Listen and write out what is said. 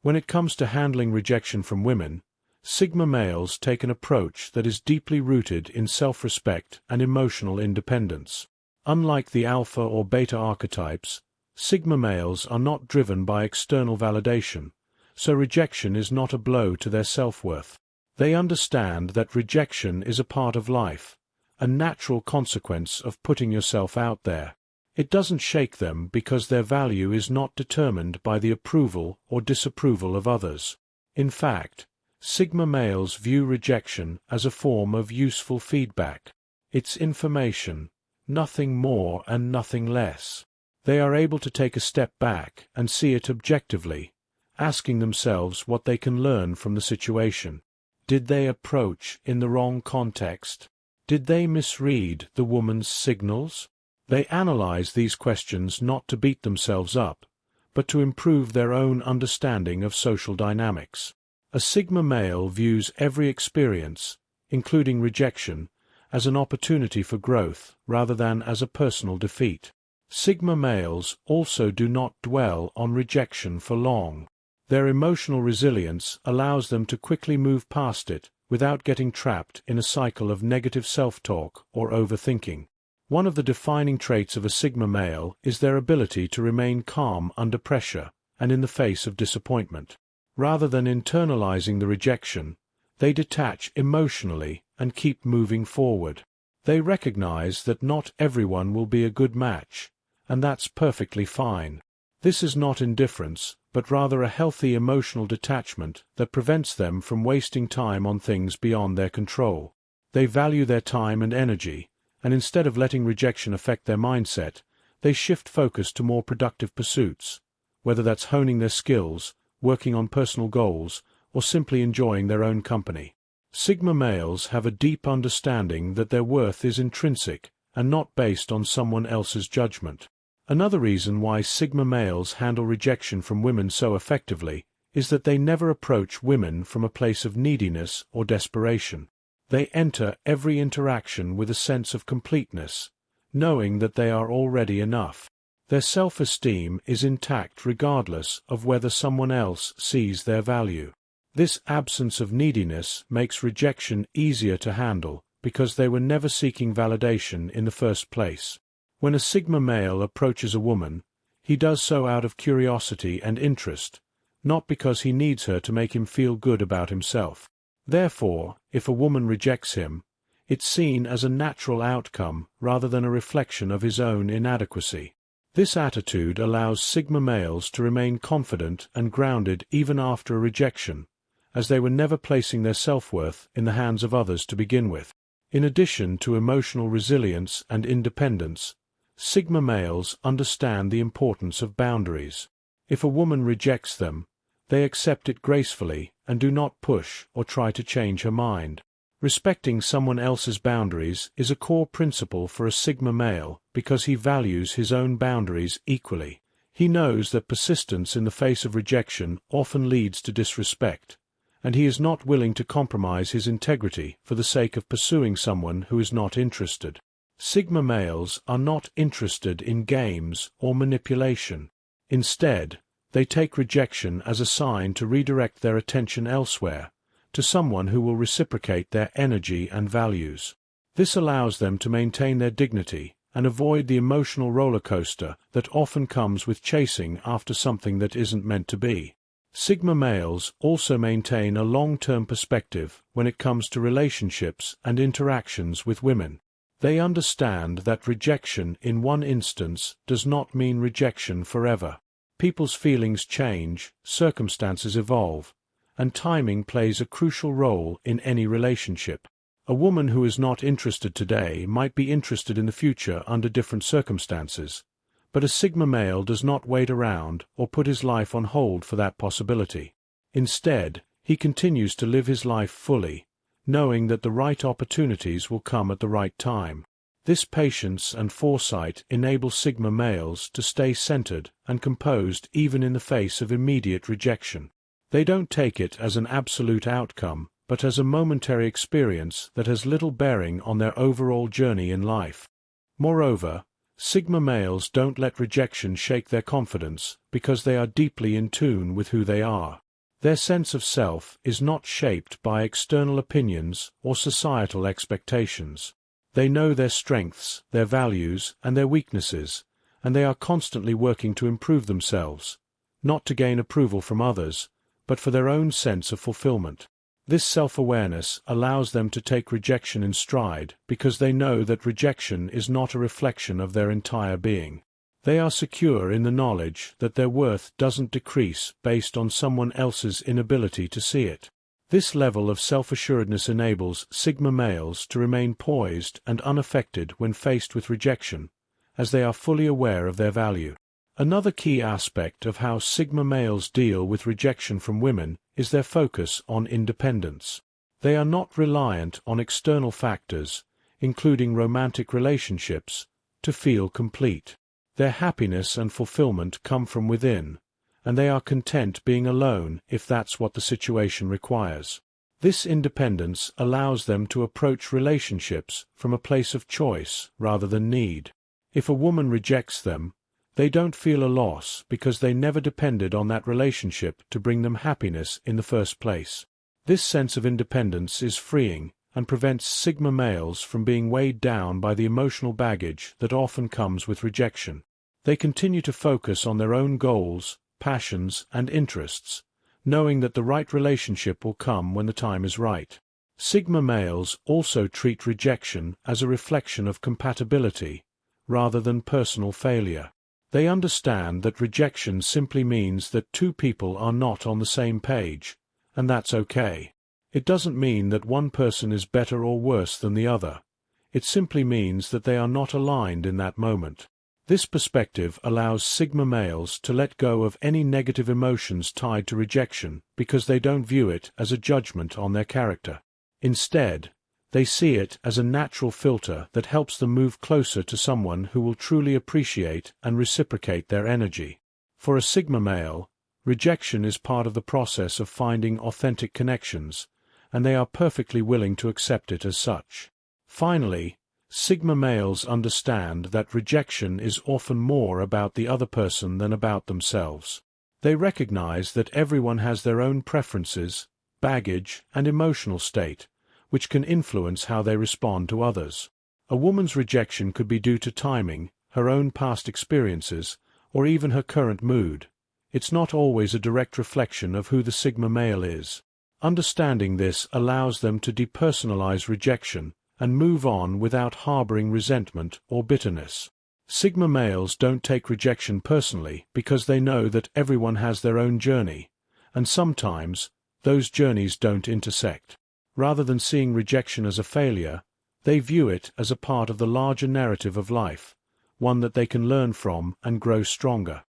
When it comes to handling rejection from women, Sigma males take an approach that is deeply rooted in self-respect and emotional independence. Unlike the alpha or beta archetypes, Sigma males are not driven by external validation, so rejection is not a blow to their self-worth. They understand that rejection is a part of life, a natural consequence of putting yourself out there. It doesn't shake them because their value is not determined by the approval or disapproval of others. In fact, Sigma males view rejection as a form of useful feedback. It's information, nothing more and nothing less. They are able to take a step back and see it objectively, asking themselves what they can learn from the situation. Did they approach in the wrong context? Did they misread the woman's signals? They analyze these questions not to beat themselves up, but to improve their own understanding of social dynamics. A Sigma male views every experience, including rejection, as an opportunity for growth rather than as a personal defeat. Sigma males also do not dwell on rejection for long. Their emotional resilience allows them to quickly move past it without getting trapped in a cycle of negative self-talk or overthinking. One of the defining traits of a Sigma male is their ability to remain calm under pressure and in the face of disappointment. Rather than internalizing the rejection, they detach emotionally and keep moving forward. They recognize that not everyone will be a good match, and that's perfectly fine. This is not indifference, but rather a healthy emotional detachment that prevents them from wasting time on things beyond their control. They value their time and energy, and instead of letting rejection affect their mindset, they shift focus to more productive pursuits, whether that's honing their skills, working on personal goals, or simply enjoying their own company. Sigma males have a deep understanding that their worth is intrinsic and not based on someone else's judgment. Another reason why Sigma males handle rejection from women so effectively is that they never approach women from a place of neediness or desperation. They enter every interaction with a sense of completeness, knowing that they are already enough. Their self-esteem is intact regardless of whether someone else sees their value. This absence of neediness makes rejection easier to handle because they were never seeking validation in the first place. When a Sigma male approaches a woman, he does so out of curiosity and interest, not because he needs her to make him feel good about himself. Therefore, if a woman rejects him, it's seen as a natural outcome rather than a reflection of his own inadequacy. This attitude allows Sigma males to remain confident and grounded even after a rejection, as they were never placing their self-worth in the hands of others to begin with. In addition to emotional resilience and independence, Sigma males understand the importance of boundaries. If a woman rejects them, they accept it gracefully and do not push or try to change her mind. Respecting someone else's boundaries is a core principle for a Sigma male because he values his own boundaries equally. He knows that persistence in the face of rejection often leads to disrespect, and he is not willing to compromise his integrity for the sake of pursuing someone who is not interested. Sigma males are not interested in games or manipulation. Instead, they take rejection as a sign to redirect their attention elsewhere, to someone who will reciprocate their energy and values. This allows them to maintain their dignity and avoid the emotional roller coaster that often comes with chasing after something that isn't meant to be. Sigma males also maintain a long-term perspective when it comes to relationships and interactions with women. They understand that rejection in one instance does not mean rejection forever. People's feelings change, circumstances evolve, and timing plays a crucial role in any relationship. A woman who is not interested today might be interested in the future under different circumstances, but a Sigma male does not wait around or put his life on hold for that possibility. Instead, he continues to live his life fully, knowing that the right opportunities will come at the right time. This patience and foresight enable Sigma males to stay centered and composed even in the face of immediate rejection. They don't take it as an absolute outcome, but as a momentary experience that has little bearing on their overall journey in life. Moreover, Sigma males don't let rejection shake their confidence because they are deeply in tune with who they are. Their sense of self is not shaped by external opinions or societal expectations. They know their strengths, their values, and their weaknesses, and they are constantly working to improve themselves, not to gain approval from others, but for their own sense of fulfillment. This self-awareness allows them to take rejection in stride because they know that rejection is not a reflection of their entire being. They are secure in the knowledge that their worth doesn't decrease based on someone else's inability to see it. This level of self-assuredness enables Sigma males to remain poised and unaffected when faced with rejection, as they are fully aware of their value. Another key aspect of how Sigma males deal with rejection from women is their focus on independence. They are not reliant on external factors, including romantic relationships, to feel complete. Their happiness and fulfillment come from within, and they are content being alone if that's what the situation requires. This independence allows them to approach relationships from a place of choice rather than need. If a woman rejects them, they don't feel a loss because they never depended on that relationship to bring them happiness in the first place. This sense of independence is freeing and prevents Sigma males from being weighed down by the emotional baggage that often comes with rejection. They continue to focus on their own goals, passions, and interests, knowing that the right relationship will come when the time is right. Sigma males also treat rejection as a reflection of compatibility, rather than personal failure. They understand that rejection simply means that two people are not on the same page, and that's okay. It doesn't mean that one person is better or worse than the other. It simply means that they are not aligned in that moment. This perspective allows Sigma males to let go of any negative emotions tied to rejection because they don't view it as a judgment on their character. Instead, they see it as a natural filter that helps them move closer to someone who will truly appreciate and reciprocate their energy. For a Sigma male, rejection is part of the process of finding authentic connections, and they are perfectly willing to accept it as such. Finally, Sigma males understand that rejection is often more about the other person than about themselves. They recognize that everyone has their own preferences, baggage, and emotional state, which can influence how they respond to others. A woman's rejection could be due to timing, her own past experiences, or even her current mood. It's not always a direct reflection of who the Sigma male is. Understanding this allows them to depersonalize rejection and move on without harboring resentment or bitterness. Sigma males don't take rejection personally because they know that everyone has their own journey, and sometimes those journeys don't intersect. Rather than seeing rejection as a failure, they view it as a part of the larger narrative of life, one that they can learn from and grow stronger.